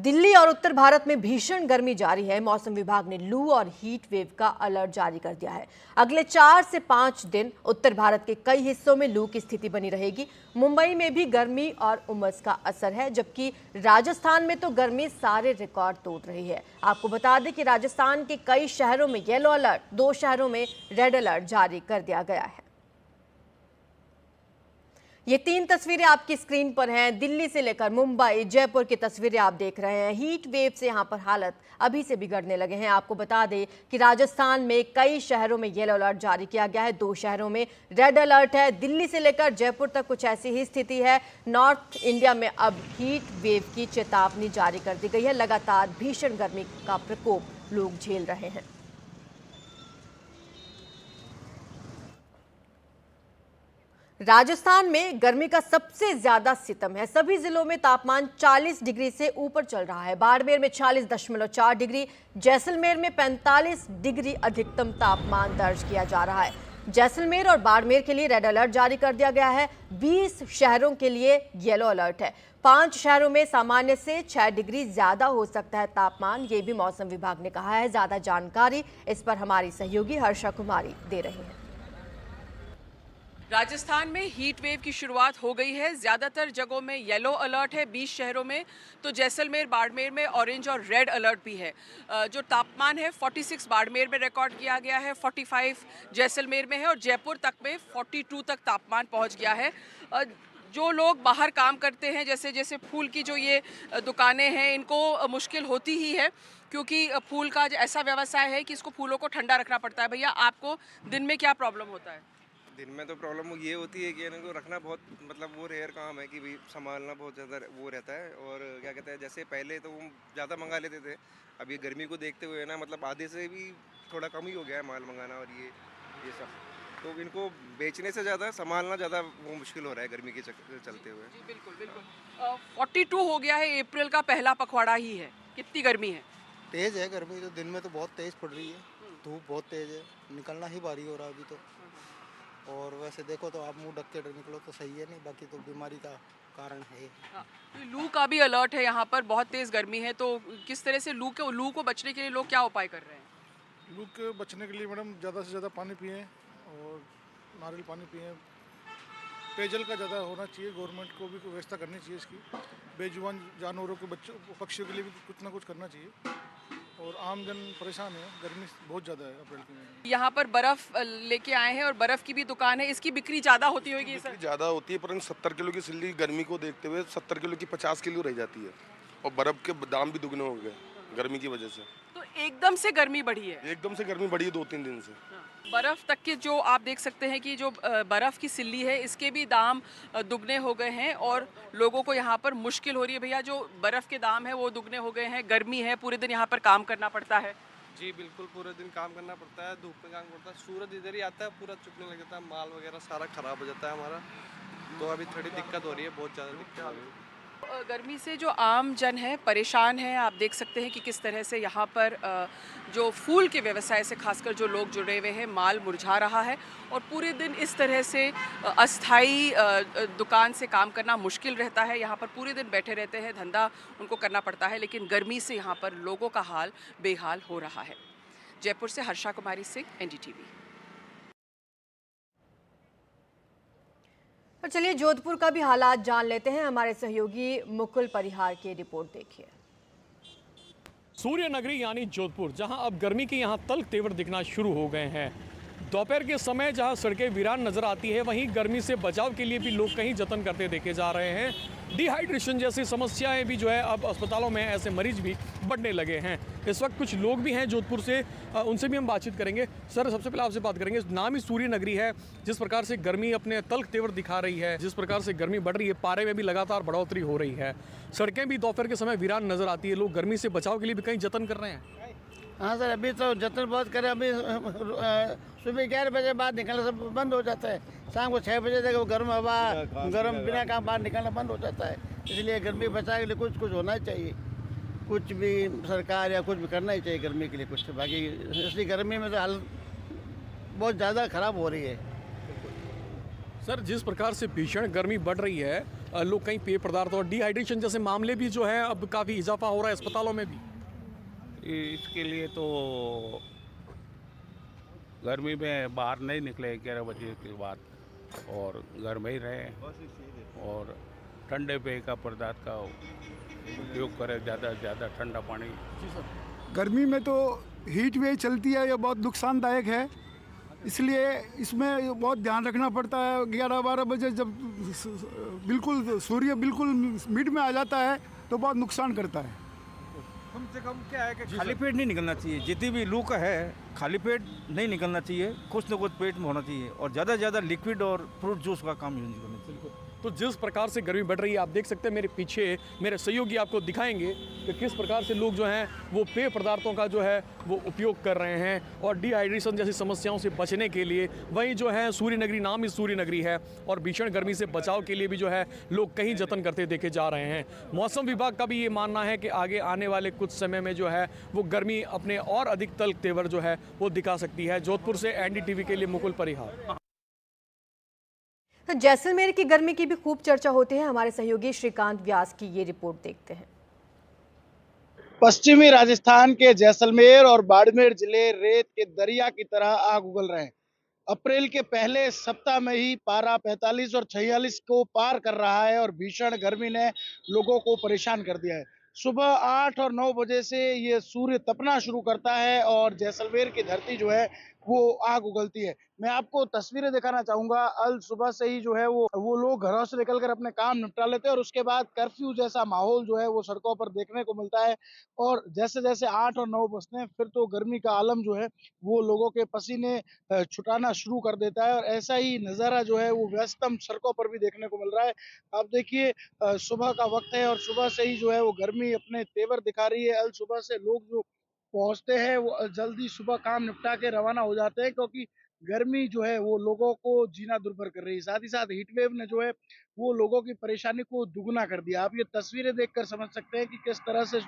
दिल्ली और उत्तर भारत में भीषण गर्मी जारी है। मौसम विभाग ने लू और हीट वेव का अलर्ट जारी कर दिया है। अगले 4 से 5 दिन उत्तर भारत के कई हिस्सों में लू की स्थिति बनी रहेगी। मुंबई में भी गर्मी और उमस का असर है, जबकि राजस्थान में तो गर्मी सारे रिकॉर्ड तोड़ रही है। आपको बता दें कि राजस्थान के कई शहरों में येलो अलर्ट, 2 शहरों में रेड अलर्ट जारी कर दिया गया है। ये 3 तस्वीरें आपकी स्क्रीन पर हैं। दिल्ली से लेकर मुंबई, जयपुर की तस्वीरें आप देख रहे हैं। हीट वेव से यहाँ पर हालत अभी से बिगड़ने लगे हैं। आपको बता दें कि राजस्थान में कई शहरों में येलो अलर्ट जारी किया गया है, 2 शहरों में रेड अलर्ट है। दिल्ली से लेकर जयपुर तक कुछ ऐसी ही स्थिति है। नॉर्थ इंडिया में अब हीट वेव की चेतावनी जारी कर दी गई है। लगातार भीषण गर्मी का प्रकोप लोग झेल रहे हैं। राजस्थान में गर्मी का सबसे ज्यादा सितम है। सभी जिलों में तापमान 40 डिग्री से ऊपर चल रहा है। बाड़मेर में 40.4 डिग्री, जैसलमेर में 45 डिग्री अधिकतम तापमान दर्ज किया जा रहा है। जैसलमेर और बाड़मेर के लिए रेड अलर्ट जारी कर दिया गया है। 20 शहरों के लिए येलो अलर्ट है। 5 शहरों में सामान्य से 6 डिग्री ज्यादा हो सकता है तापमान, ये भी मौसम विभाग ने कहा है। ज्यादा जानकारी इस पर हमारी सहयोगी हर्षा कुमारी दे रही है। राजस्थान में हीट वेव की शुरुआत हो गई है। ज़्यादातर जगहों में येलो अलर्ट है, 20 शहरों में, तो जैसलमेर, बाड़मेर में ऑरेंज और रेड अलर्ट भी है। जो तापमान है 46 बाड़मेर में रिकॉर्ड किया गया है, 45 जैसलमेर में है और जयपुर तक में 42 तक तापमान पहुंच गया है। जो लोग बाहर काम करते हैं, जैसे जैसे फूल की जो ये दुकानें हैं, इनको मुश्किल होती ही है, क्योंकि फूल का ऐसा व्यवसाय है कि इसको फूलों को ठंडा रखना पड़ता है। भैया, आपको दिन में क्या प्रॉब्लम होता है? दिन में तो प्रॉब्लम ये होती है कि इनको रखना बहुत वो रेयर काम है कि भाई संभालना बहुत ज़्यादा वो रहता है। और क्या कहते हैं, जैसे पहले तो वो ज़्यादा मंगा लेते थे, अभी गर्मी को देखते हुए ना आधे से भी थोड़ा कम ही हो गया है माल मंगाना। और ये सब तो इनको बेचने से ज़्यादा संभालना ज़्यादा वो मुश्किल हो रहा है गर्मी के चलते हुए। जी बिल्कुल बिल्कुल। 42 हो गया है, अप्रैल का पहला पखवाड़ा ही है। कितनी गर्मी है? तेज़ है गर्मी, तो दिन में तो बहुत तेज़ पड़ रही है। धूप बहुत तेज़ है, निकलना ही भारी हो रहा है अभी तो। और वैसे देखो तो आप मुंह ढक के निकलो तो सही है, नहीं बाकी तो बीमारी का कारण है। हाँ, तो लू का भी अलर्ट है यहाँ पर। बहुत तेज़ गर्मी है, तो किस तरह से लू को बचने के लिए लोग क्या उपाय कर रहे हैं? लू के बचने के लिए मैडम ज़्यादा से ज़्यादा पानी पिएं और नारियल पानी पिएं। पेयजल का ज़्यादा होना चाहिए, गवर्नमेंट को भी कोई व्यवस्था करनी चाहिए इसकी। बेजुबान जानवरों के बच्चों पक्षियों के लिए भी कुछ ना कुछ करना चाहिए। और आम जन परेशान है, गर्मी बहुत ज़्यादा है अप्रैल के महीने। यहाँ पर बर्फ़ लेके आए हैं और बर्फ़ की भी दुकान है। इसकी बिक्री ज़्यादा होती होगी सर? ज़्यादा होती है, परंतु 70 किलो की सिल्ली गर्मी को देखते हुए 70 किलो की 50 किलो रह जाती है। और बर्फ़ के दाम भी दुगने हो गए गर्मी की वजह से। तो एकदम से गर्मी बढ़ी है? एकदम से गर्मी बढ़ी है 2-3 दिन से। बर्फ़ तक के जो आप देख सकते हैं कि जो बर्फ़ की सिल्ली है, इसके भी दाम दुगने हो गए हैं और लोगों को यहाँ पर मुश्किल हो रही है। भैया, जो बर्फ़ के दाम है वो दुगने हो गए हैं, गर्मी है, पूरे दिन यहाँ पर काम करना पड़ता है। जी बिल्कुल, पूरे दिन काम करना पड़ता है, धूप में काम करता है। सूरज इधर ही आता है, पूरा चुभने लग जाता है, माल वगैरह सारा ख़राब हो जाता है हमारा। तो अभी थोड़ी दिक्कत हो रही है, बहुत ज़्यादा दिक्कत हो रही है। गर्मी से जो आम जन है परेशान है। आप देख सकते हैं कि किस तरह से यहाँ पर जो फूल के व्यवसाय से खासकर जो लोग जुड़े हुए हैं, माल मुरझा रहा है और पूरे दिन इस तरह से अस्थाई दुकान से काम करना मुश्किल रहता है। यहाँ पर पूरे दिन बैठे रहते हैं, धंधा उनको करना पड़ता है, लेकिन गर्मी से यहाँ पर लोगों का हाल बेहाल हो रहा है। जयपुर से हर्षा कुमारी सिंह, NDTV। और चलिए जोधपुर का भी हालात जान लेते हैं। हमारे सहयोगी मुकुल परिहार की रिपोर्ट देखिए। सूर्य नगरी यानी जोधपुर, जहां अब गर्मी के यहां तल्ख तेवर दिखना शुरू हो गए हैं। दोपहर के समय जहां सड़कें वीरान नजर आती है, वहीं गर्मी से बचाव के लिए भी लोग कहीं जतन करते देखे जा रहे हैं। डिहाइड्रेशन जैसी समस्याएं भी जो है अब अस्पतालों में ऐसे मरीज भी बढ़ने लगे हैं। इस वक्त कुछ लोग भी हैं जोधपुर से, उनसे भी हम बातचीत करेंगे। सर, सबसे पहले आपसे बात करेंगे, नाम ही सूर्य नगरी है, जिस प्रकार से गर्मी अपने तल्ख तेवर दिखा रही है, जिस प्रकार से गर्मी बढ़ रही है, पारे में भी लगातार बढ़ोतरी हो रही है, सड़कें भी दोपहर के समय वीरान नजर आती है, लोग गर्मी से बचाव के लिए भी कहीं जतन कर रहे हैं। हाँ सर, अभी तो जतन बहुत करें। अभी सुबह 11 बजे बाद निकलना सब बंद हो जाता है। शाम को 6 बजे तक वो गर्म हवा, गर्म बिना काम बाहर निकलना बंद हो जाता है। इसलिए गर्मी बचाने के लिए कुछ होना ही चाहिए। कुछ भी सरकार या कुछ भी करना ही चाहिए गर्मी के लिए कुछ। बाकी इसलिए गर्मी में तो हालत बहुत ज़्यादा ख़राब हो रही है। सर, जिस प्रकार से भीषण गर्मी बढ़ रही है, लोग कहीं पेय पदार्थ और डिहाइड्रेशन जैसे मामले भी जो है अब काफ़ी इजाफा हो रहा है अस्पतालों में भी। इसके लिए तो गर्मी में बाहर नहीं निकले 11 बजे के बाद और घर में ही रहें और ठंडे पेय का पदार्थ का उपयोग करें, ज़्यादा से ज़्यादा ठंडा पानी। गर्मी में तो हीट वेव चलती है, ये बहुत नुकसानदायक है, इसलिए इसमें बहुत ध्यान रखना पड़ता है। 11-12 बजे जब बिल्कुल सूर्य बिल्कुल मिड में आ जाता है तो बहुत नुकसान करता है। कम से कम क्या है कि खाली पेट नहीं निकलना चाहिए, जितनी भी लू का है खाली पेट नहीं निकलना चाहिए, कुछ न कुछ पेट में होना चाहिए और ज़्यादा से ज़्यादा लिक्विड और फ्रूट जूस का काम यूज करना चाहिए। तो जिस प्रकार से गर्मी बढ़ रही है, आप देख सकते हैं मेरे पीछे मेरे सहयोगी आपको दिखाएंगे कि किस प्रकार से लोग जो हैं वो पेय पदार्थों का जो है वो उपयोग कर रहे हैं और डिहाइड्रेशन जैसी समस्याओं से बचने के लिए। वहीं जो है सूर्य नगरी नाम ही सूर्य नगरी है और भीषण गर्मी से बचाव के लिए भी जो है लोग कहीं जतन करते देखे जा रहे हैं। मौसम विभाग का भी ये मानना है कि आगे आने वाले कुछ समय में जो है वो गर्मी अपने और अधिक तल्ख तेवर जो है वो दिखा सकती है। जोधपुर से NDTV के लिए मुकुल परिहार। तो जैसलमेर की गर्मी की भी खूब चर्चा होती है। हमारे सहयोगी श्रीकांत व्यास की ये रिपोर्ट देखते हैं। पश्चिमी राजस्थान के जैसलमेर और बाड़मेर जिले रेत के दरिया की तरह आग उगल रहे हैं। अप्रैल के पहले सप्ताह में ही पारा 45 और 46 को पार कर रहा है और भीषण गर्मी ने लोगों को परेशान कर दिया है। सुबह 8 और 9 बजे से ये सूर्य तपना शुरू करता है और जैसलमेर की धरती जो है वो आग उगलती है। मैं आपको तस्वीरें दिखाना चाहूंगा। अल सुबह से ही जो है वो लोग घरों से निकलकर अपने काम निपटा लेते हैं और उसके बाद कर्फ्यू जैसा माहौल जो है वो सड़कों पर देखने को मिलता है। और जैसे जैसे 8 और 9 बजते हैं फिर तो गर्मी का आलम जो है वो लोगों के पसीने छुटाना शुरू कर देता है और ऐसा ही नज़ारा जो है वो व्यस्तम सड़कों पर भी देखने को मिल रहा है। आप देखिए सुबह का वक्त है और सुबह से ही जो है वो गर्मी अपने तेवर दिखा रही है। अल सुबह से लोग जो पहुंचते हैं वो जल्दी सुबह काम निपटा के रवाना हो जाते हैं क्योंकि गर्मी जो है वो लोगों को जीना दुर्भर कर रही है। साथ ही साथ हीट वेव ने जो है वो लोगों की परेशानी को दुगना कर दिया। आप ये तस्वीरें देखकर समझ सकते हैं कि किस तरह से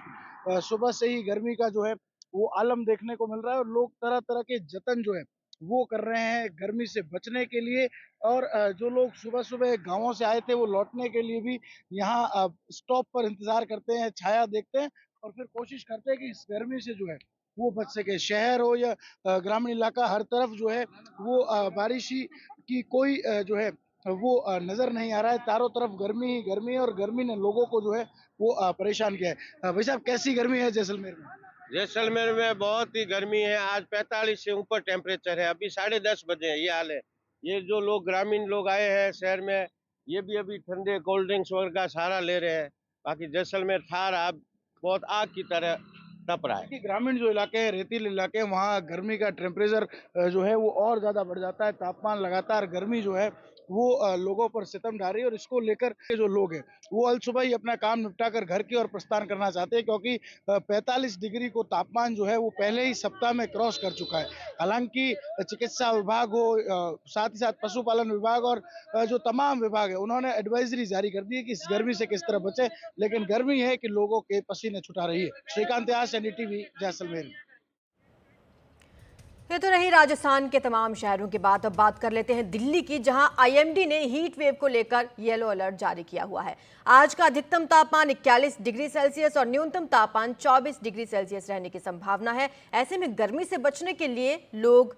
सुबह से ही गर्मी का जो है वो आलम देखने को मिल रहा है और लोग तरह तरह के जतन जो है वो कर रहे हैं गर्मी से बचने के लिए। और जो लोग सुबह सुबह गाँवों से आए थे वो लौटने के लिए भी यहाँ स्टॉप पर इंतजार करते हैं, छाया देखते हैं और फिर कोशिश करते हैं कि इस गर्मी से जो है वो बच सके। शहर हो या ग्रामीण इलाका, हर तरफ जो है वो बारिश की कोई जो है वो नजर नहीं आ रहा है। चारों तरफ गर्मी ही गर्मी है और गर्मी ने लोगों को जो है वो परेशान किया है। भाई साहब, कैसी गर्मी है जैसलमेर में? जैसलमेर में बहुत ही गर्मी है। आज 45 से ऊपर टेम्परेचर है। अभी 10:30 बजे है, ये हाल है। ये जो लोग ग्रामीण लोग आए हैं शहर में, ये भी अभी ठंडे कोल्ड ड्रिंक्स वगैरह का सहारा ले रहे हैं। बाकी जैसलमेर था अब बहुत आग की तरह तप रहा है। ग्रामीण जो इलाके हैं, रेतीले इलाके हैं, वहाँ गर्मी का टेम्परेचर जो है वो और ज्यादा बढ़ जाता है। तापमान लगातार गर्मी जो है वो लोगों पर सितम ढा रही है और इसको लेकर जो लोग हैं वो अल सुबह ही अपना काम निपटाकर घर की ओर प्रस्थान करना चाहते हैं क्योंकि 45 डिग्री को तापमान जो है वो पहले ही सप्ताह में क्रॉस कर चुका है। हालांकि चिकित्सा विभाग हो, साथ ही साथ पशुपालन विभाग और जो तमाम विभाग है उन्होंने एडवाइजरी जारी कर दी है कि इस गर्मी से किस तरह बचे, लेकिन गर्मी है कि लोगों के पसीने छुटा रही है। श्रीकांत व्यास, NDTV, जैसलमेर। ये तो रही राजस्थान के तमाम शहरों की बात। अब बात कर लेते हैं दिल्ली की, जहां IMD ने हीट वेव को लेकर येलो अलर्ट जारी किया हुआ है। आज का अधिकतम तापमान 41 डिग्री सेल्सियस और न्यूनतम तापमान 24 डिग्री सेल्सियस रहने की संभावना है। ऐसे में गर्मी से बचने के लिए लोग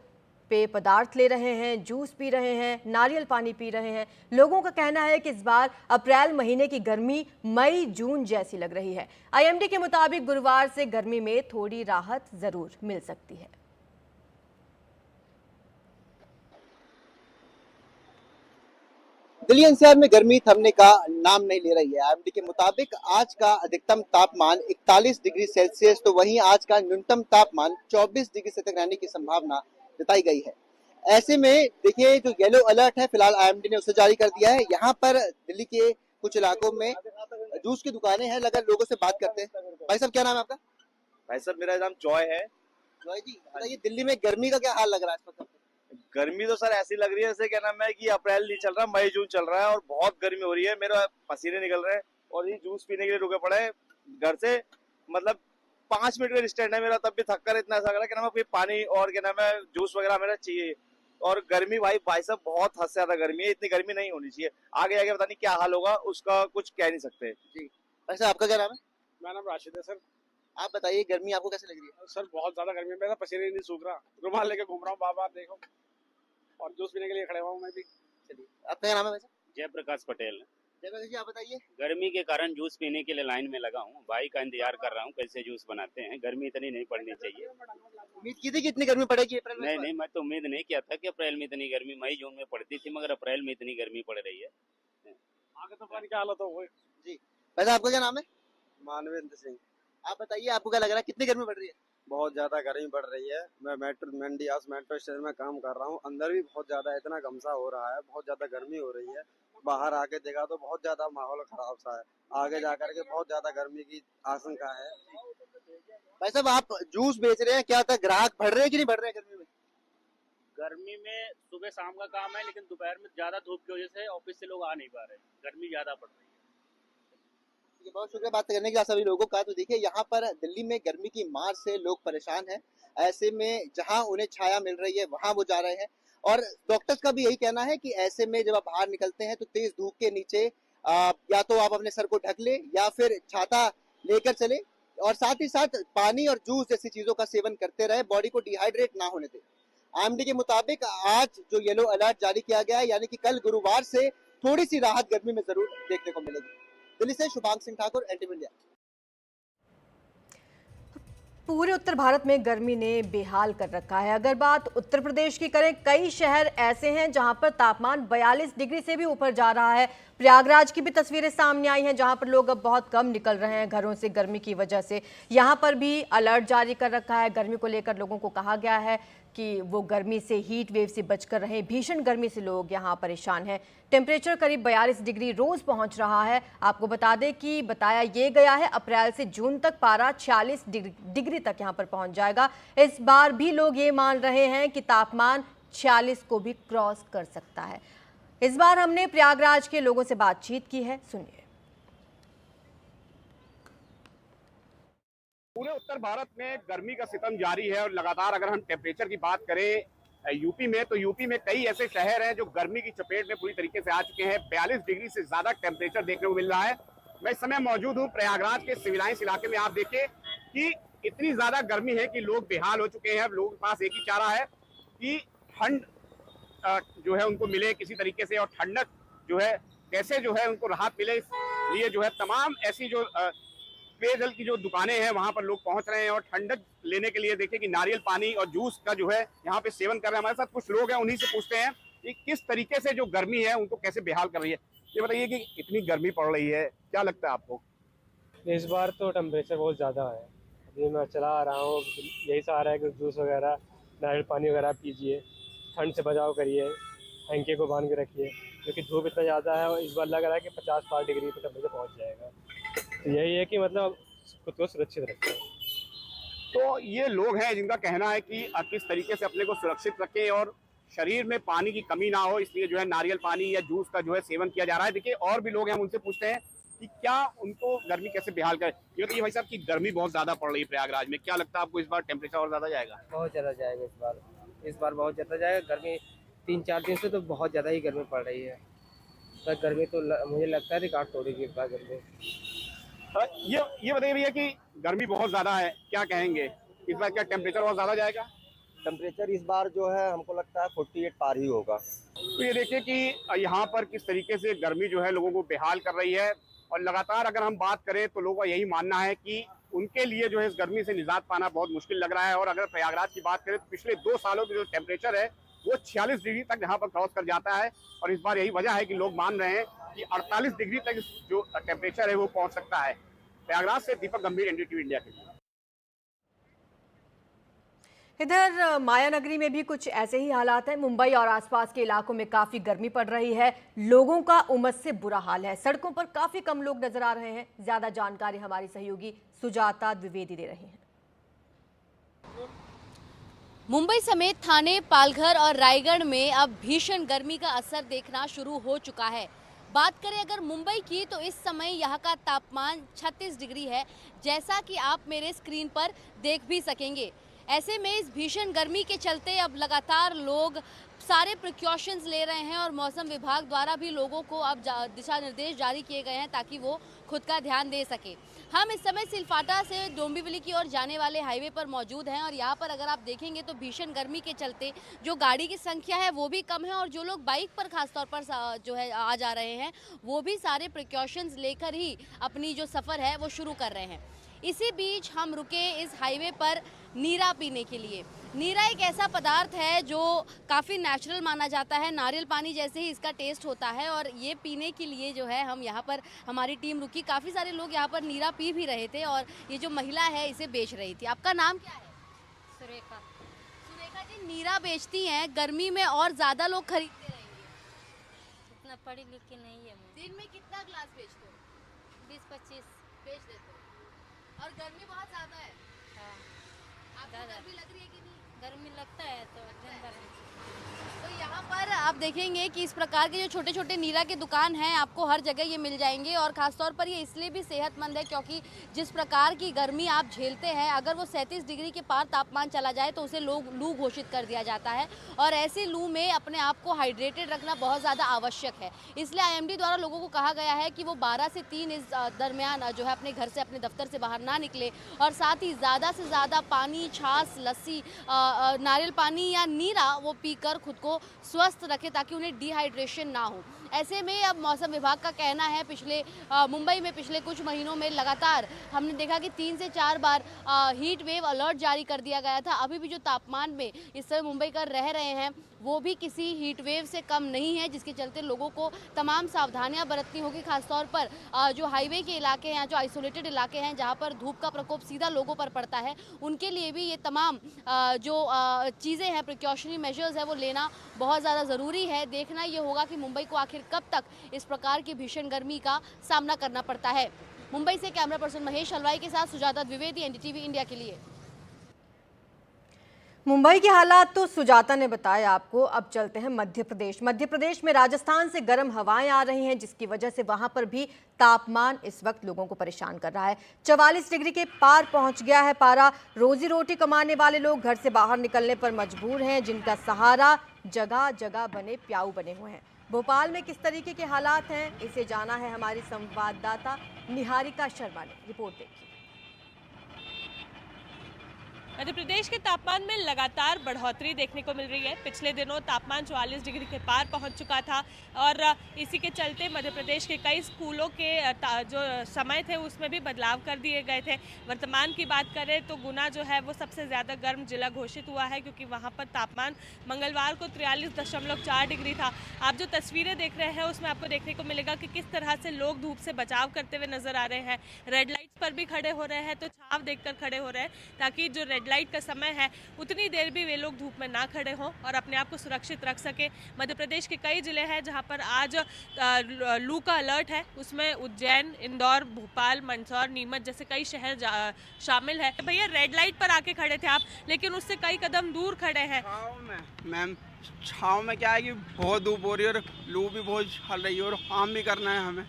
पेय पदार्थ ले रहे हैं, जूस पी रहे हैं, नारियल पानी पी रहे हैं। लोगों का कहना है कि इस बार अप्रैल महीने की गर्मी मई जून जैसी लग रही है। IMD के मुताबिक गुरुवार से गर्मी में थोड़ी राहत जरूर मिल सकती है। दिल्ली NCR में गर्मी थमने का नाम नहीं ले रही है। IMD के मुताबिक आज का अधिकतम तापमान 41 डिग्री सेल्सियस तो वहीं आज का न्यूनतम तापमान 24 डिग्री से तक रहने की संभावना जताई गई है। ऐसे में देखिए जो येलो अलर्ट है फिलहाल IMD ने उसे जारी कर दिया है। यहाँ पर दिल्ली के कुछ इलाकों में जूस की दुकानें हैं, लगा लोगों से बात करते हैं। भाई साहब, क्या नाम है आपका? भाई साहब, मेरा नाम जॉय है। जॉय जी, बताइए दिल्ली में गर्मी का क्या हाल लग रहा है इस वक्त? गर्मी तो सर ऐसी लग रही है जैसे क्या नाम है कि अप्रैल नहीं चल रहा, मई जून चल रहा है और बहुत गर्मी हो रही है। मेरा पसीने निकल रहे हैं और ये जूस पीने के लिए रुके पड़े हैं घर से। मतलब 5 मिनट का डिस्टेंस है मेरा, तब भी थक कर इतना ऐसा लग रहा है कि नाम है पानी और क्या नाम है जूस वगैरह मेरा चाहिए। और गर्मी भाई साहब बहुत हद से ज्यादा गर्मी है, इतनी गर्मी नहीं होनी चाहिए। आगे आगे पता नहीं क्या हाल होगा, उसका कुछ कह नहीं सकते। जी वैसे आपका क्या नाम है? मेरा नाम राशिद है सर। आप बताइए गर्मी आपको कैसे लग रही है? सर बहुत ज्यादा गर्मी है, मेरा पसीने नहीं सूख रहा, रुमाल लेके घूम रहा हूँ बार बार देखो, और जूस पीने के लिए खड़े हुआ हूँ मैं भी। चलिए आपका क्या नाम है वैसे? जयप्रकाश पटेल। जयप्रकाश जी आप बताइए। गर्मी के कारण जूस पीने के लिए लाइन में लगा हूँ, भाई का इंतजार कर रहा हूँ कैसे जूस बनाते हैं। गर्मी इतनी नहीं पड़नी चाहिए। उम्मीद की थी कि इतनी गर्मी पड़ेगी अप्रैल में? नहीं, मैं तो उम्मीद नहीं किया था कि अप्रैल में इतनी गर्मी मई जून में पड़ती थी, मगर अप्रैल में इतनी गर्मी पड़ रही है। आगे तो क्या हालत हो। जी वैसे आपका क्या नाम है? मानवेंद्र सिंह। आप बताइए आपको क्या लग रहा है, कितनी गर्मी पड़ रही है? बहुत ज्यादा गर्मी पड़ रही है। मैं मंडी हाउस मेट्रो स्टेशन में काम कर रहा हूँ, अंदर भी बहुत ज्यादा इतना घमसा हो रहा है, बहुत ज्यादा गर्मी हो रही है। बाहर आके देखा तो बहुत ज्यादा माहौल खराब सा है, आगे जाकर के बहुत ज्यादा गर्मी की आशंका है। भाई साहब आप जूस बेच रहे हैं, क्या था ग्राहक बढ़ रहे हैं कि नहीं बढ़ रहे हैं गर्मी में? गर्मी में सुबह शाम का काम है, लेकिन दोपहर में ज्यादा धूप की वजह से ऑफिस से लोग आ नहीं पा रहे, गर्मी ज्यादा पड़ रही है। बहुत शुक्रिया बात करने के लिए सभी लोगों का। तो देखिए यहाँ पर दिल्ली में गर्मी की मार से लोग परेशान हैं। ऐसे में जहाँ उन्हें छाया मिल रही है वहाँ वो जा रहे हैं, और डॉक्टर्स का भी यही कहना है कि ऐसे में जब आप बाहर निकलते हैं तो तेज धूप के नीचे या तो आप अपने सर को ढक ले या फिर छाता लेकर चले, और साथ ही साथ पानी और जूस जैसी चीजों का सेवन करते रहे, बॉडी को डिहाइड्रेट ना होने दे। आईएमडी के मुताबिक आज जो येलो अलर्ट जारी किया गया है, यानी कि कल गुरुवार से थोड़ी सी राहत गर्मी में जरूर देखने को मिलेगी। दिल्ली से शुभांग सिंह ठाकुर, एनटीवी इंडिया। पूरे उत्तर भारत में गर्मी ने बेहाल कर रखा है। अगर बात उत्तर प्रदेश की करें, कई शहर ऐसे हैं जहां पर तापमान 42 डिग्री से भी ऊपर जा रहा है। प्रयागराज की भी तस्वीरें सामने आई हैं जहां पर लोग अब बहुत कम निकल रहे हैं घरों से गर्मी की वजह से। यहां पर भी अलर्ट जारी कर रखा है। गर्मी को लेकर लोगों को कहा गया है कि वो गर्मी से, हीट वेव से बचकर रहें। भीषण गर्मी से लोग यहाँ परेशान हैं। टेम्परेचर करीब 42 डिग्री रोज पहुंच रहा है। आपको बता दें कि बताया ये गया है अप्रैल से जून तक पारा 46 डिग्री तक यहाँ पर पहुंच जाएगा। इस बार भी लोग ये मान रहे हैं कि तापमान 46 को भी क्रॉस कर सकता है। इस बार हमने प्रयागराज के लोगों से बातचीत की है, सुनिए। पूरे उत्तर भारत में गर्मी का सितम जारी है, और लगातार अगर हम टेम्परेचर की बात करें यूपी में, तो यूपी में कई ऐसे शहर हैं जो गर्मी की चपेट में पूरी तरीके से आ चुके हैं। 42 डिग्री से ज्यादा टेम्परेचर देखने को मिल रहा है। मैं इस समय मौजूद हूँ प्रयागराज के सिविल लाइंस इलाके में। आप देखिए कि इतनी ज्यादा गर्मी है कि लोग बेहाल हो चुके हैं। लोगों के पास एक ही चारा है कि ठंड जो है उनको मिले किसी तरीके से, और ठंडक जो है कैसे जो है उनको राहत मिले, इसलिए जो है तमाम ऐसी जो पेयजल की जो दुकानें हैं वहां पर लोग पहुंच रहे हैं, और ठंडक लेने के लिए देखिए कि नारियल पानी और जूस का जो है यहाँ पे सेवन कर रहे हैं। हमारे साथ कुछ लोग हैं, उन्हीं से पूछते हैं कि किस तरीके से जो गर्मी है उनको कैसे बेहाल कर रही है। ये बताइए कि इतनी गर्मी पड़ रही है, क्या लगता है आपको? इस बार तो टेम्परेचर बहुत ज़्यादा है। अभी मैं चला आ रहा हूँ, यही सहारा है कि जूस वगैरह, नारियल पानी वगैरह पीजिए, ठंड से बचाव करिए, हैंकी को बांध के रखिए, क्योंकि धूप इतना ज़्यादा है और इस बार लग रहा है कि 50-60 डिग्री पर टेम्परेचर पहुँच जाएगा। तो यही है कि मतलब खुद को सुरक्षित रखें। तो ये लोग हैं जिनका कहना है कि किस तरीके से अपने को सुरक्षित रखें और शरीर में पानी की कमी ना हो, इसलिए जो है नारियल पानी या जूस का जो है सेवन किया जा रहा है। देखिए और भी लोग हैं, हम उनसे पूछते हैं कि क्या उनको गर्मी कैसे बेहाल करे। ये बताइए भाई साहब कि गर्मी बहुत ज्यादा पड़ रही है प्रयागराज में, क्या लगता है आपको इस बार टेम्परेचर और ज्यादा जाएगा? बहुत ज़्यादा जाएगा इस बार बहुत ज़्यादा जाएगा। गर्मी 3-4 दिन से तो बहुत ज़्यादा ही गर्मी पड़ रही है। तो गर्मी तो मुझे लगता है रिकॉर्ड तोड़ेगी इस बार गर्मी। ये बताइए भैया कि गर्मी बहुत ज्यादा है, क्या कहेंगे इस बार, क्या टेम्परेचर और ज्यादा जाएगा? टेम्परेचर इस बार जो है हमको लगता है 48 पार ही होगा। तो ये देखिए कि यहाँ पर किस तरीके से गर्मी जो है लोगों को बेहाल कर रही है, और लगातार अगर हम बात करें तो लोगों का यही मानना है कि उनके लिए जो है इस गर्मी से निजात पाना बहुत मुश्किल लग रहा है। और अगर प्रयागराज की बात करें तो पिछले 2 सालों की जो टेम्परेचर है वो 46 डिग्री तक यहाँ पर क्रॉस कर जाता है, और इस बार यही वजह है कि लोग मान रहे हैं कि 48 डिग्री तक जो टेम्परेचर है वो पहुँच सकता है। प्रयागराज से दीपक गंभीर, एनडीटीवी इंडिया के लिए। इधर मायानगरी में भी कुछ ऐसे ही हालात हैं। मुंबई और आसपास के इलाकों में काफ़ी गर्मी पड़ रही है। लोगों का उमस से बुरा हाल है। सड़कों पर काफ़ी कम लोग नजर आ रहे हैं। ज़्यादा जानकारी हमारी सहयोगी सुजाता द्विवेदी दे रही हैं। मुंबई समेत थाने, पालघर और रायगढ़ में अब भीषण गर्मी का असर देखना शुरू हो चुका है। बात करें अगर मुंबई की तो इस समय यहाँ का तापमान 36 डिग्री है, जैसा कि आप मेरे स्क्रीन पर देख भी सकेंगे। ऐसे में इस भीषण गर्मी के चलते अब लगातार लोग सारे प्रिकॉशंस ले रहे हैं और मौसम विभाग द्वारा भी लोगों को अब दिशा निर्देश जारी किए गए हैं ताकि वो खुद का ध्यान दे सके। हम इस समय सिलफाटा से डोंबिवली की ओर जाने वाले हाईवे पर मौजूद हैं और यहाँ पर अगर आप देखेंगे तो भीषण गर्मी के चलते जो गाड़ी की संख्या है वो भी कम है और जो लोग बाइक पर खासतौर पर जो है आ जा रहे हैं वो भी सारे प्रिकॉशंस लेकर ही अपनी जो सफ़र है वो शुरू कर रहे हैं। इसी बीच हम रुके इस हाईवे पर नीरा पीने के लिए। नीरा एक ऐसा पदार्थ है जो काफ़ी नेचुरल माना जाता है, नारियल पानी जैसे ही इसका टेस्ट होता है और ये पीने के लिए जो है हम यहाँ पर हमारी टीम रुकी। काफ़ी सारे लोग यहाँ पर नीरा पी भी रहे थे और ये जो महिला है इसे बेच रही थी। आपका नाम क्या है? सुरेखा। सुरेखा जी, नीरा बेचती हैं, गर्मी में और ज़्यादा लोग खरीदते रहेंगे। इतना पढ़ी लिखी नहीं है मैं। दिन में कितना ग्लास बेचते हो? 20-25 बेच देते हो। और गर्मी बहुत ज़्यादा है। हाँ, आपको गर्मी लग रही है कि नहीं? गर्मी लगता है तो दिन भर। तो यहाँ पर आप देखेंगे कि इस प्रकार के जो छोटे छोटे नीरा के दुकान हैं आपको हर जगह ये मिल जाएंगे और ख़ासतौर पर ये इसलिए भी सेहतमंद है क्योंकि जिस प्रकार की गर्मी आप झेलते हैं, अगर वो 37 डिग्री के पार तापमान चला जाए तो उसे लू घोषित कर दिया जाता है और ऐसे लू में अपने आप को हाइड्रेटेड रखना बहुत ज़्यादा आवश्यक है। इसलिए IMD द्वारा लोगों को कहा गया है कि वो 12 से 3 इस दरमियान जो है अपने घर से, अपने दफ्तर से बाहर ना निकले और साथ ही ज़्यादा से ज़्यादा पानी, छाछ, लस्सी, नारियल पानी या नीरा वो पीकर खुद को स्वस्थ रखें ताकि उन्हें डिहाइड्रेशन ना हो। ऐसे में अब मौसम विभाग का कहना है मुंबई में पिछले कुछ महीनों में लगातार हमने देखा कि 3 से 4 बार हीट वेव अलर्ट जारी कर दिया गया था। अभी भी जो तापमान में इस समय मुंबई कर रह रहे हैं वो भी किसी हीट वेव से कम नहीं है, जिसके चलते लोगों को तमाम सावधानियां बरतनी होगी। खासतौर पर जो हाईवे के इलाके हैं, जो आइसोलेटेड इलाके हैं जहां पर धूप का प्रकोप सीधा लोगों पर पड़ता है, उनके लिए भी ये तमाम जो चीज़ें हैं, प्रिकॉशनरी मेजर्स है वो लेना बहुत ज़्यादा ज़रूरी है। देखना ये होगा कि मुंबई को आखिर कब तक इस प्रकार की भीषण गर्मी का सामना करना पड़ता है। मुंबई से कैमरा पर्सन महेश हलवाई के साथ सुजाता द्विवेदी, NDTV इंडिया के लिए। मुंबई के हालात तो सुजाता ने बताया आपको। अब चलते हैं मध्य प्रदेश। मध्य प्रदेश में राजस्थान से गर्म हवाएं आ रही हैं जिसकी वजह से वहां पर भी तापमान इस वक्त लोगों को परेशान कर रहा है। 44 डिग्री के पार पहुंच गया है पारा। रोजी रोटी कमाने वाले लोग घर से बाहर निकलने पर मजबूर हैं, जिनका सहारा जगह जगह बने प्याऊ बने हुए हैं। भोपाल में किस तरीके के हालात हैं इसे जाना है हमारी संवाददाता निहारिका शर्मा ने। रिपोर्ट देखिए। मध्य प्रदेश के तापमान में लगातार बढ़ोतरी देखने को मिल रही है। पिछले दिनों तापमान 44 डिग्री के पार पहुंच चुका था और इसी के चलते मध्य प्रदेश के कई स्कूलों के जो समय थे उसमें भी बदलाव कर दिए गए थे। वर्तमान की बात करें तो गुना जो है वो सबसे ज़्यादा गर्म जिला घोषित हुआ है क्योंकि वहां पर तापमान मंगलवार को 43.4 डिग्री था। आप जो तस्वीरें देख रहे हैं उसमें आपको देखने को मिलेगा कि किस तरह से लोग धूप से बचाव करते हुए नजर आ रहे हैं। रेड लाइट्स पर भी खड़े हो रहे हैं तो छाव देखकर खड़े हो रहे हैं ताकि जो रेड लाइट का समय है उतनी देर भी वे लोग धूप में ना खड़े हों और अपने आप को सुरक्षित रख सके। मध्य प्रदेश के कई जिले हैं जहां पर आज लू का अलर्ट है, उसमें उज्जैन, इंदौर, भोपाल, मंदसौर, नीमच जैसे कई शहर शामिल है। भैया रेड लाइट पर आके खड़े थे आप, लेकिन उससे कई कदम दूर खड़े हैं। मैम छाँव में क्या है कि बहुत धूप हो रही है और लू भी बहुत हल रही है और काम भी करना है हमें,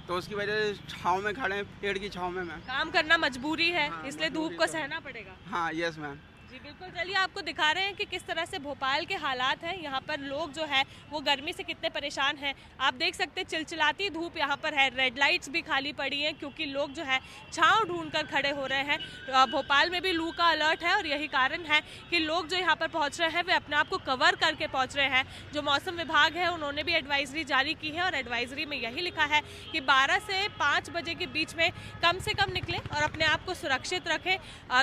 तो उसकी वजह से छाँव में खड़े हैं, पेड़ की छाँव में मैम। काम करना मजबूरी है, इसलिए धूप को सहना पड़ेगा। हाँ यस मैम। जी बिल्कुल। चलिए आपको दिखा रहे हैं कि किस तरह से भोपाल के हालात हैं। यहाँ पर लोग जो है वो गर्मी से कितने परेशान हैं। आप देख सकते हैं चिलचिलाती धूप यहाँ पर है। रेड लाइट्स भी खाली पड़ी हैं क्योंकि लोग जो है छांव ढूंढकर खड़े हो रहे हैं। भोपाल में भी लू का अलर्ट है और यही कारण है कि लोग जो यहाँ पर पहुँच रहे हैं वे अपने आप को कवर करके पहुँच रहे हैं। जो मौसम विभाग है उन्होंने भी एडवाइजरी जारी की है और एडवाइजरी में यही लिखा है कि 12 से 5 बजे के बीच में कम से कम निकलें और अपने आप को सुरक्षित रखें,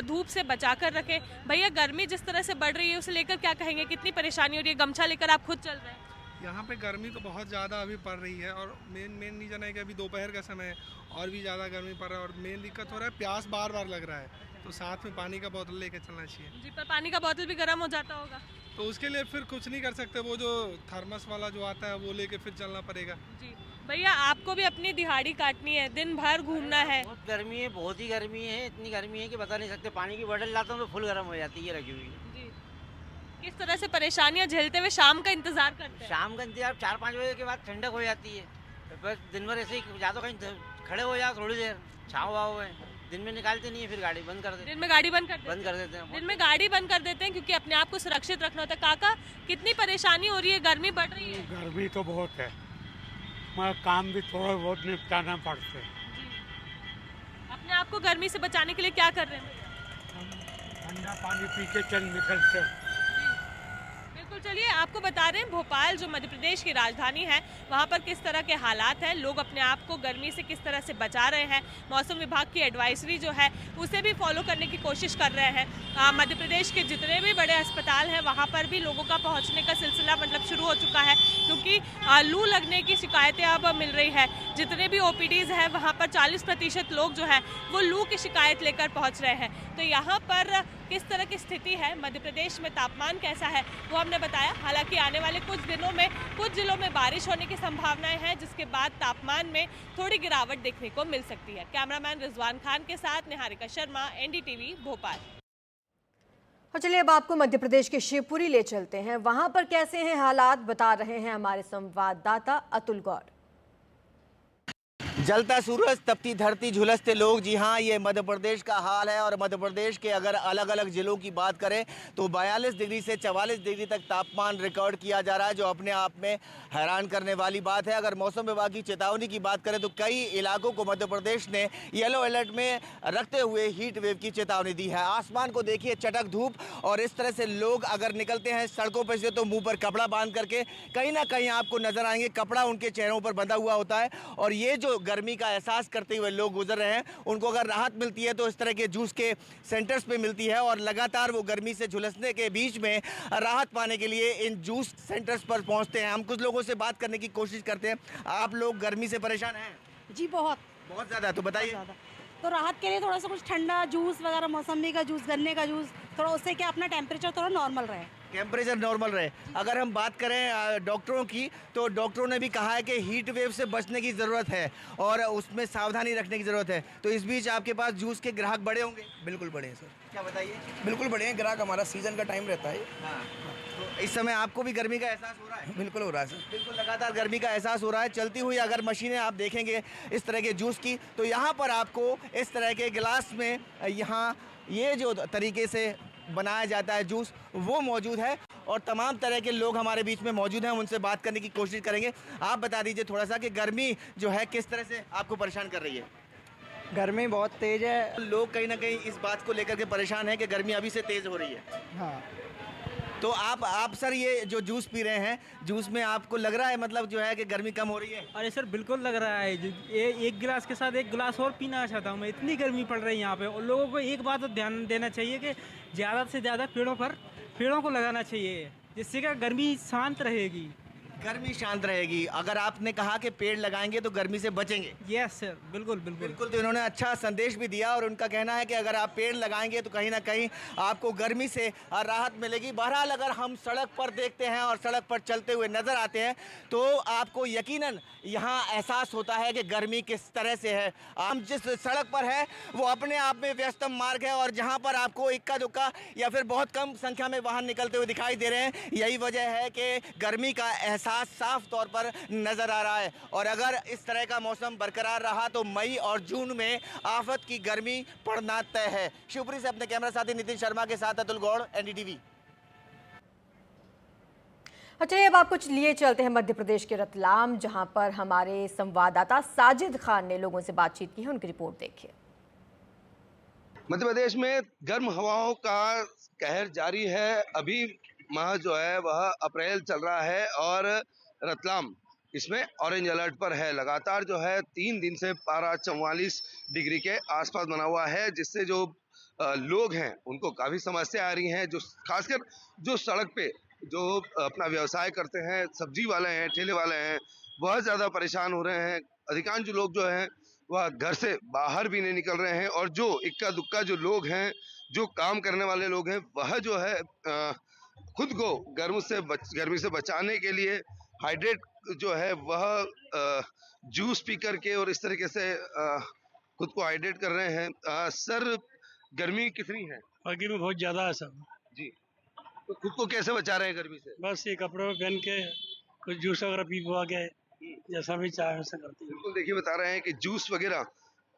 धूप से बचा कर रखें। भैया गर्मी जिस तरह से बढ़ रही है उसे लेकर क्या कहेंगे, कितनी परेशानी हो रही है? गमछा लेकर आप खुद चल रहे हैं। यहाँ पे गर्मी तो बहुत ज़्यादा अभी पड़ रही है और मेन रीज़न है कि अभी दोपहर का समय है और भी ज़्यादा गर्मी पड़ रहा है और मेन दिक्कत हो रहा है प्यास बार बार लग रहा है, तो साथ में पानी का बोतल लेके चलना चाहिए। जी, पर पानी का बोतल भी गर्म हो जाता होगा तो उसके लिए फिर कुछ नहीं कर सकते, वो जो थर्मस वाला जो आता है वो लेके फिर चलना पड़ेगा। जी भैया आपको भी अपनी दिहाड़ी काटनी है, दिन भर घूमना है। बहुत गर्मी है, बहुत ही गर्मी है, इतनी गर्मी है कि बता नहीं सकते। पानी की बोतल लाता हूँ तो फुल गर्म हो जाती है रखी हुई। जी, किस तरह से परेशानियां झेलते हुए शाम का इंतजार करते हैं? शाम का इंतजार 4-5 बजे के बाद ठंडक हो जाती है, बस दिन भर ऐसे ही, या तो कहीं खड़े हो जाओ थोड़ी देर छाँव वाव है, दिन में निकालते नहीं है, फिर गाड़ी बंद कर देते दिन में गाड़ी बंद कर देते हैं। दिन में गाड़ी बंद कर देते हैं क्योंकि अपने आप को सुरक्षित रखना होता है। काका, कितनी परेशानी हो रही है, गर्मी बढ़ रही है? गर्मी तो बहुत है, मगर काम भी थोड़ा बहुत निपटाना पड़ता है। अपने आप को गर्मी से बचाने के लिए क्या कर रहे हैं? ठंडा पानी पी के निकलते हैं। बिल्कुल, चलिए आपको बता रहे हैं भोपाल जो मध्य प्रदेश की राजधानी है वहाँ पर किस तरह के हालात हैं, लोग अपने आप को गर्मी से किस तरह से बचा रहे हैं। मौसम विभाग की एडवाइजरी जो है उसे भी फॉलो करने की कोशिश कर रहे हैं। मध्य प्रदेश के जितने भी बड़े अस्पताल हैं वहाँ पर भी लोगों का पहुँचने का सिलसिला मतलब शुरू हो चुका है क्योंकि लू लगने की शिकायतें अब मिल रही है। जितने भी OPDs हैं वहाँ पर 40% लोग जो है वो लू की शिकायत लेकर पहुँच रहे हैं। तो यहाँ पर किस तरह की स्थिति है, मध्य प्रदेश में तापमान कैसा है, वो हमने बताया। हालांकि आने वाले कुछ दिनों में कुछ जिलों में बारिश होने की संभावनाएं हैं, जिसके बाद तापमान में थोड़ी गिरावट देखने को मिल सकती है। कैमरामैन रिजवान खान के साथ निहारिका शर्मा, NDTV भोपाल। और चलिए अब आपको मध्य प्रदेश के शिवपुरी ले चलते हैं। वहां पर कैसे हैं हालात, बता रहे हैं हमारे संवाददाता अतुल गौड़। जलता सूरज, तपती धरती, झुलसते लोग। जी हाँ, ये मध्य प्रदेश का हाल है। और मध्य प्रदेश के अगर अलग अलग जिलों की बात करें तो 42 डिग्री से 44 डिग्री तक तापमान रिकॉर्ड किया जा रहा है, जो अपने आप में हैरान करने वाली बात है। अगर मौसम विभाग की चेतावनी की बात करें तो कई इलाकों को मध्य प्रदेश ने येलो अलर्ट में रखते हुए हीट वेव की चेतावनी दी है। आसमान को देखिए, चटक धूप, और इस तरह से लोग अगर निकलते हैं सड़कों पर से तो मुंह पर कपड़ा बांध करके कहीं ना कहीं आपको नजर आएंगे, कपड़ा उनके चेहरों पर बंधा हुआ होता है। और ये जो गर्मी का एहसास करते हुए लोग गुजर रहे हैं, उनको अगर राहत मिलती है तो इस तरह के जूस के सेंटर्स पे मिलती है, और लगातार वो गर्मी से झुलसने के बीच में राहत पाने के लिए इन जूस सेंटर्स पर पहुंचते हैं। हम कुछ लोगों से बात करने की कोशिश करते हैं। आप लोग गर्मी से परेशान हैं? जी बहुत ज़्यादा। तो बताइए, तो राहत के लिए थोड़ा सा कुछ ठंडा जूस वगैरह, मौसमी का जूस, गन्ने का जूस, थोड़ा उससे क्या अपना टेम्परेचर थोड़ा नॉर्मल रहे। टेम्परेचर नॉर्मल रहे। अगर हम बात करें डॉक्टरों की तो डॉक्टरों ने भी कहा है कि हीट वेव से बचने की ज़रूरत है और उसमें सावधानी रखने की ज़रूरत है। तो इस बीच आपके पास जूस के ग्राहक बड़े होंगे? बिल्कुल बड़े हैं सर। क्या बताइए? बिल्कुल बड़े हैं ग्राहक, हमारा सीजन का टाइम रहता है। हाँ। तो इस समय आपको भी गर्मी का एहसास हो रहा है? बिल्कुल हो रहा है सर। बिल्कुल, लगातार गर्मी का एहसास हो रहा है। चलती हुई अगर मशीनें आप देखेंगे इस तरह के जूस की, तो यहाँ पर आपको इस तरह के गिलास में यहाँ ये जो तरीके से बनाया जाता है जूस वो मौजूद है, और तमाम तरह के लोग हमारे बीच में मौजूद हैं। उनसे बात करने की कोशिश करेंगे। आप बता दीजिए थोड़ा सा कि गर्मी जो है किस तरह से आपको परेशान कर रही है? गर्मी बहुत तेज है। लोग कहीं ना कहीं इस बात को लेकर के परेशान हैं कि गर्मी अभी से तेज़ हो रही है। हाँ। तो आप सर ये जो जूस पी रहे हैं, जूस में आपको लग रहा है मतलब जो है कि गर्मी कम हो रही है? अरे सर बिल्कुल लग रहा है। एक गिलास के साथ एक गिलास और पीना चाहता हूँ मैं, इतनी गर्मी पड़ रही है यहाँ पे। और लोगों को एक बात तो ध्यान देना चाहिए कि ज़्यादा से ज़्यादा पेड़ों को लगाना चाहिए, जिससे कि गर्मी शांत रहेगी। गर्मी शांत रहेगी। अगर आपने कहा कि पेड़ लगाएंगे तो गर्मी से बचेंगे। यस सर, बिल्कुल बिल्कुल बिल्कुल। तो इन्होंने अच्छा संदेश भी दिया, और उनका कहना है कि अगर आप पेड़ लगाएंगे तो कहीं ना कहीं आपको गर्मी से राहत मिलेगी। बहरहाल अगर हम सड़क पर देखते हैं और सड़क पर चलते हुए नज़र आते हैं तो आपको यकीनन यहाँ एहसास होता है कि गर्मी किस तरह से है। हम जिस सड़क पर है वो अपने आप में व्यस्तम मार्ग है, और जहाँ पर आपको इक्का दुक्का या फिर बहुत कम संख्या में वाहन निकलते हुए दिखाई दे रहे हैं। यही वजह है कि गर्मी का एहसास साफ तौर पर नजर आ रहा है। और अगर इस तरह का मौसम बरकरार रहा तो मई और जून में आफत की गर्मी पड़ना तय है। शिवपुरी से अपने कैमरा साथी नितिन शर्मा के साथ अतुल गौड़, NDTV। चलिए अब आपको लिए चलते हैं मध्य प्रदेश के रतलाम, जहां पर हमारे संवाददाता साजिद खान ने लोगों से बातचीत की है। उनकी रिपोर्ट देखिए। मध्य प्रदेश में गर्म हवाओं का कहर जारी है। अभी माह जो है वह अप्रैल चल रहा है और रतलाम इसमें ऑरेंज अलर्ट पर है। लगातार जो है 3 दिन से पारा 44 डिग्री के आसपास बना हुआ है, जिससे जो लोग हैं उनको काफ़ी समस्या आ रही हैं। जो खासकर जो सड़क पे जो अपना व्यवसाय करते हैं, सब्जी वाले हैं, ठेले वाले हैं, बहुत ज़्यादा परेशान हो रहे हैं। अधिकांश लोग जो हैं वह घर से बाहर भी नहीं निकल रहे हैं, और जो इक्का दुक्का जो लोग हैं, जो काम करने वाले लोग हैं, वह जो है खुद को गर्मी से बचाने के लिए हाइड्रेट जो है वह जूस पी करके और इस तरीके से खुद को हाइड्रेट कर रहे हैं। सर, गर्मी कितनी है? गर्मी बहुत ज़्यादा है सर जी। तो खुद को कैसे बचा रहे हैं गर्मी से? बस ये कपड़े में पहन के कुछ जूस वगैरह पी पुआ के जैसा भी चाहे वैसा करते हैं। बिल्कुल, देखिए बता रहे हैं कि जूस वगैरह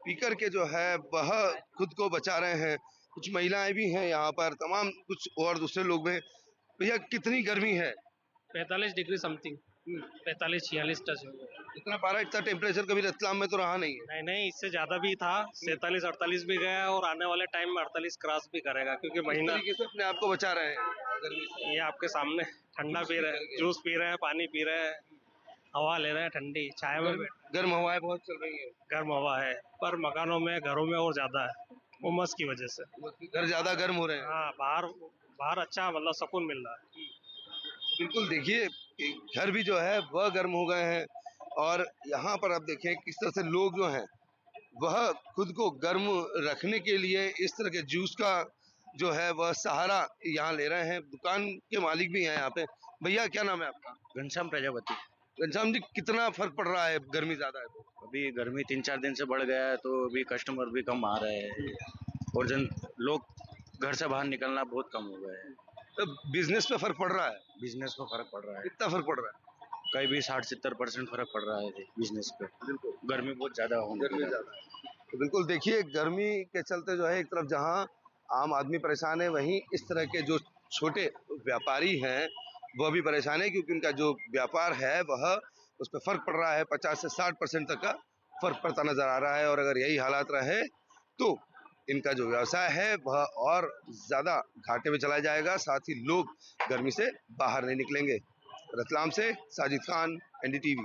पीकर के जो है वह खुद को बचा रहे हैं। कुछ महिलाएं भी हैं यहाँ पर, तमाम कुछ और दूसरे लोग भी। भैया कितनी गर्मी है? 45 डिग्री समथिंग, 45-46 टच हो गया। इतना पारा, इतना टेम्परेचर कभी रतलाम में तो रहा नहीं है। नहीं नहीं, इससे ज्यादा भी था, 47-48 भी गया और आने वाले टाइम में 48 क्रॉस भी करेगा, क्योंकि किस महीना तरीके से अपने आप को बचा रहे हैं गर्मी से? ये आपके सामने ठंडा पी रहे हैं, जूस पी रहे हैं, पानी पी रहे हैं, हवा ले रहे हैं ठंडी, छाया में गर्म हवाएं बहुत चल रही है। गर्म हवा है, पर मकानों में, घरों में और ज्यादा है, उमस की वजह से घर ज्यादा गर्म हो रहे हैं। हाँ, बाहर अच्छा मतलब सुकून मिल रहा है। बिल्कुल, देखिए घर भी जो है वह गर्म हो गए हैं और यहाँ पर आप देखें किस तरह से लोग जो हैं वह खुद को गर्म रखने के लिए इस तरह के जूस का जो है वह सहारा यहाँ ले रहे हैं। दुकान के मालिक भी हैं यहाँ पे। भैया क्या नाम है आपका? घनश्याम प्रजापति। घनश्याम जी, कितना फर्क पड़ रहा है गर्मी ज्यादा है तो? अभी गर्मी 3-4 दिन से बढ़ गया है, तो अभी कस्टमर भी कम आ रहे हैं और लोग घर से बाहर निकलना बहुत कम हो गए हैं। तो बिजनेस पे फर्क पड़ रहा है? बिजनेस पे फर्क पड़ रहा है। कितना फर्क पड़ रहा है? कहीं भी 60-70% फर्क पड़ रहा है बिजनेस पे। बिल्कुल, गर्मी बहुत ज्यादा होने गर्मी ज्यादा है। तो बिल्कुल देखिए, गर्मी के चलते जो है एक तरफ जहाँ आम आदमी परेशान है, वहीं इस तरह के जो छोटे व्यापारी हैं वह भी परेशान है, क्योंकि उनका जो व्यापार है वह उस पर फर्क पड़ रहा है। 50 से 60% तक का फर्क पड़ता नजर आ रहा है और अगर यही हालात रहे तो इनका जो व्यवसाय है वह और ज्यादा घाटे में चला जाएगा, साथ ही लोग गर्मी से बाहर नहीं निकलेंगे। रतलाम से साजिद खान, NDTV।